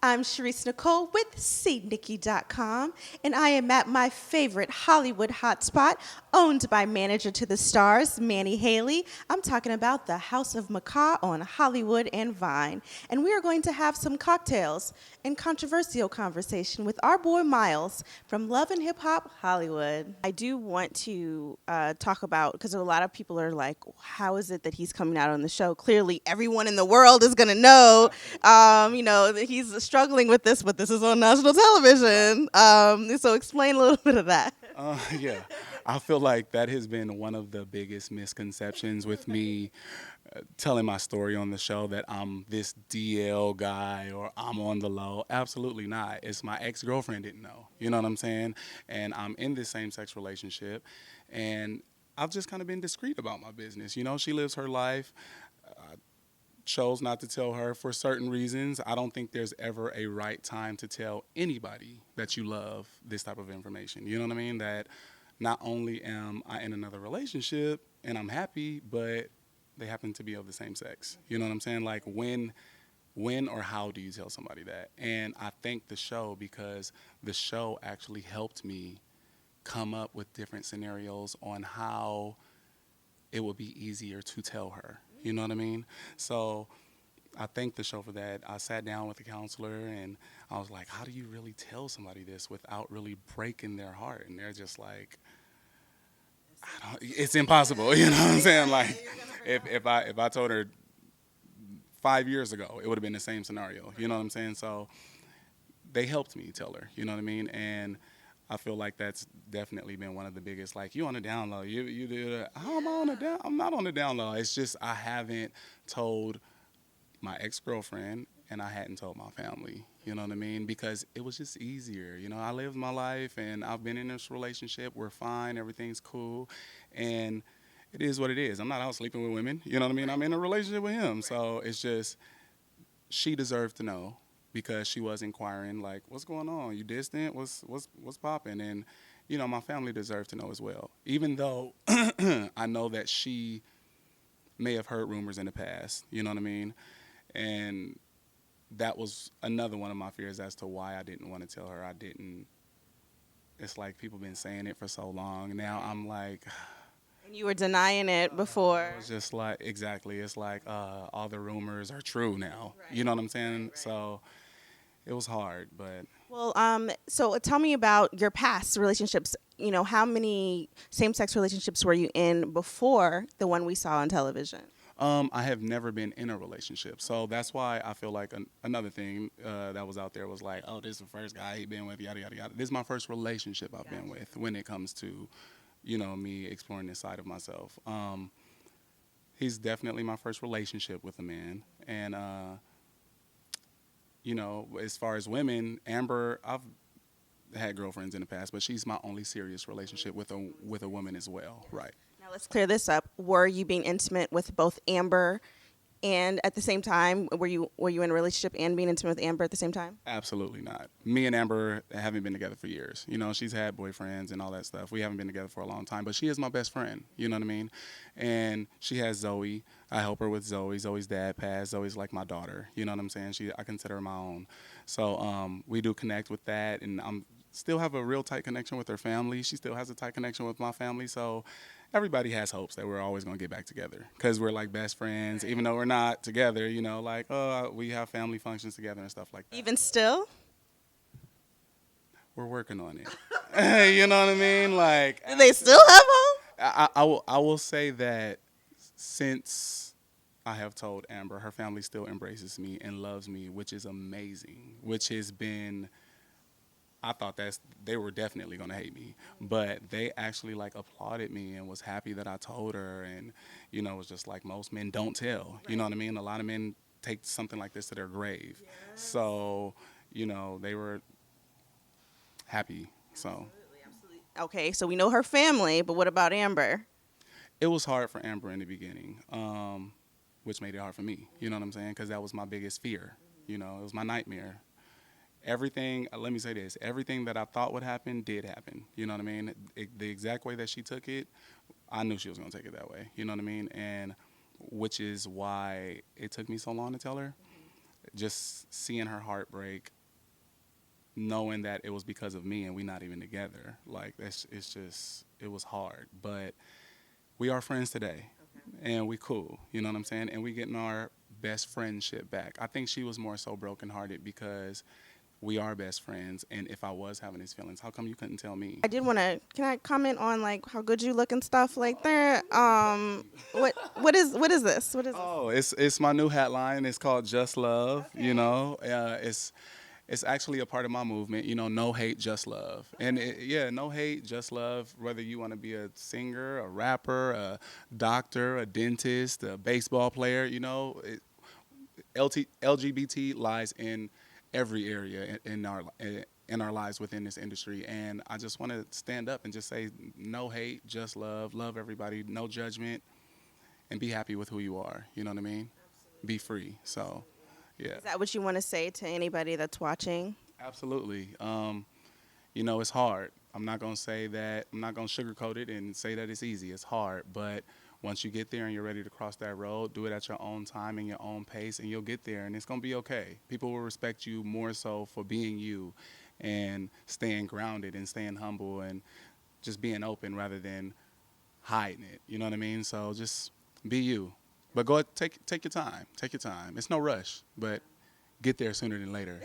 I'm Cherise Nicole with CNikky.com, and I am at my favorite Hollywood hotspot, owned by manager to the stars, Manny Haley. I'm talking about the House of Macaw on Hollywood and Vine. And we are going to have some cocktails and controversial conversation with our boy Miles from Love and Hip Hop Hollywood. I do want to talk about, because a lot of people are like, how is it that he's coming out on the show? Clearly, everyone in the world is going to know, that he's struggling with this, but this is on national television. So explain a little bit of that. Yeah, I feel like that has been one of the biggest misconceptions with me telling my story on the show, that I'm this DL guy or I'm on the low. Absolutely not. It's my ex-girlfriend didn't know. You know what I'm saying? And I'm in this same-sex relationship, and I've just kind of been discreet about my business. You know, she lives her life. Chose not to tell her for certain reasons. I don't think there's ever a right time to tell anybody that you love this type of information. You know what I mean? That not only am I in another relationship and I'm happy, but they happen to be of the same sex. You know what I'm saying? Like when or how do you tell somebody that? And I thank the show, because the show actually helped me come up with different scenarios on how it would be easier to tell her. You know what I mean? So I thank the show for that. I sat down with the counselor and I was like, how do you really tell somebody this without really breaking their heart? And they're just like, it's impossible. You know what I'm saying? Like, if I told her 5 years ago, it would have been the same scenario. You know what I'm saying? So they helped me tell her. You know what I mean? And I feel like that's definitely been one of the biggest. Like, you on the down low, you do that. How am I on the down? I'm not on the down low. It's just I haven't told my ex-girlfriend, and I hadn't told my family. You know what I mean? Because it was just easier. You know, I lived my life, and I've been in this relationship. We're fine. Everything's cool, and it is what it is. I'm not out sleeping with women. You know what I mean? I'm in a relationship with him, so it's just she deserved to know, because she was inquiring, like, what's going on? You distant? What's popping? And my family deserved to know as well. Even though I know that she may have heard rumors in the past. You know what I mean? And that was another one of my fears as to why I didn't want to tell her. I didn't. It's like people been saying it for so long. Now I'm like, And you were denying it before. it was just like, exactly. It's like all the rumors are true now. You know what I'm saying? So it was hard, but Well, so tell me about your past relationships. How many same-sex relationships were you in before the one we saw on television? I have never been in a relationship, so that's why I feel like another thing that was out there was like, oh, this is the first guy he been with, yada yada yada. This is my first relationship I've been with when it comes to, me exploring this side of myself. He's definitely my first relationship with a man, and as far as women, Amber, I've had girlfriends in the past, but she's my only serious relationship with a woman as well, right? Now let's clear this up. Were you being intimate with both Amber and at the same time? Were you in a relationship and being intimate with Amber at the same time? Absolutely not. Me and Amber haven't been together for years. She's had boyfriends and all that stuff. We haven't been together for a long time, but she is my best friend. You know what I mean? And she has Zoe. I help her with Zoe. Zoe's dad passed. Zoe's like my daughter. You know what I'm saying? I consider her my own. So we do connect with that, and I'm still have a real tight connection with her family. She still has a tight connection with my family. So everybody has hopes that we're always going to get back together, because we're like best friends, even though we're not together, like, oh, we have family functions together and stuff like that. Even still? We're working on it. You know what I mean? Like, Do they still have hope? I will say that since I have told Amber, her family still embraces me and loves me, which is amazing, which has been, I thought they were definitely going to hate me, but they actually like applauded me and was happy that I told her. And it was just like, most men don't tell. You know what I mean? A lot of men take something like this to their grave. Yes. So they were happy. So Absolutely. Okay, so we know her family, but what about Amber? it was hard for Amber in the beginning, which made it hard for me. You know what I'm saying? Because that was my biggest fear. It was my nightmare. Everything, let me say this, everything that I thought would happen did happen. You know what I mean? The exact way that she took it, I knew she was going to take it that way. You know what I mean? And which is why it took me so long to tell her. just seeing her heartbreak, knowing that it was because of me and we not even together. Like it was hard, but we are friends today, and we cool. You know what I'm saying? And we getting our best friendship back. I think she was more so brokenhearted because we are best friends, and if I was having these feelings, how come you couldn't tell me? I did want to. Can I comment on like how good you look and stuff like that? What is this? What is this? Oh, it's my new hat line. It's called Just Love. Okay. You know, it's actually a part of my movement. You know, no hate, just love. And no hate, just love. Whether you want to be a singer, a rapper, a doctor, a dentist, a baseball player, you know, LGBT lies in every area in our lives within this industry. And I just want to stand up and just say no hate, just love. Love everybody, no judgment, and be happy with who you are. You know what I mean? Absolutely. Be free. So, yeah. Is that what you want to say to anybody that's watching? Absolutely. You know, it's hard. I'm not going to say that, I'm not going to sugarcoat it and say that it's easy. It's hard. But once you get there and you're ready to cross that road, do it at your own time and your own pace, and you'll get there, and it's going to be okay. People will respect you more so for being you and staying grounded and staying humble and just being open rather than hiding it. You know what I mean? So just be you. But go take your time. Take your time. It's no rush, but get there sooner than later.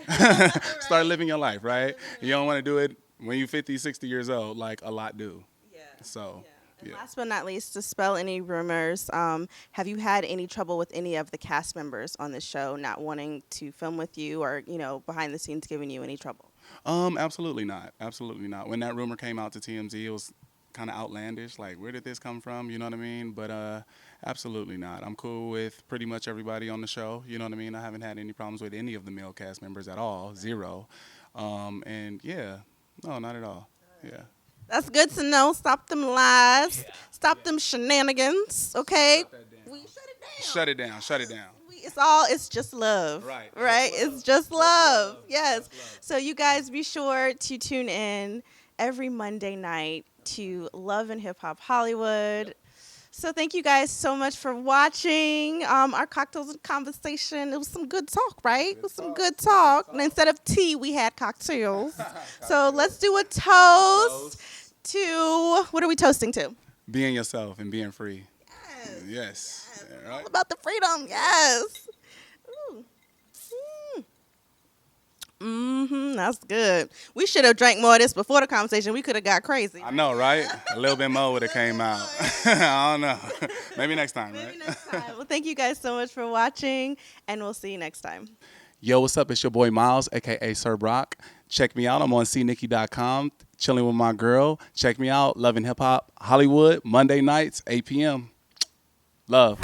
Start living your life, right? You don't want to do it when you're 50, 60 years old, like a lot do. Yeah. So, And yeah. last but not least, to spell any rumors, have you had any trouble with any of the cast members on the show not wanting to film with you or, you know, behind the scenes giving you any trouble? Absolutely not. Absolutely not. When that rumor came out to TMZ, it was kind of outlandish. Like, where did this come from? You know what I mean? But absolutely not. I'm cool with pretty much everybody on the show. You know what I mean? I haven't had any problems with any of the male cast members at all. Zero. And yeah, no, not at all. Yeah. That's good to know. Stop them lies. Stop them shenanigans. Okay. Shut that down. We shut it down. Shut it down. Shut it down. It's just love. Right. Right? Just love. It's just love. love. Yes. Just love. So you guys be sure to tune in every Monday night to Love and Hip Hop Hollywood. So thank you guys so much for watching our cocktails and conversation. It was some good talk, right? It was some good talk. And instead of tea, we had cocktails. So let's do a toast to, what are we toasting to? Being yourself and being free. Yes. Yes. Yeah, right? All about the freedom. Yes. Ooh. That's good. We should have drank more of this before the conversation. We could have got crazy. I know, right? A little bit more would have came out. I don't know. Maybe next time, right? Maybe next time. Well, thank you guys so much for watching, and we'll see you next time. Yo, what's up? It's your boy Miles, a.k.a. Sir Brock. Check me out. I'm on CNikky.com, chilling with my girl. Check me out. Love and Hip Hop Hollywood, Monday nights, 8 p.m. Love.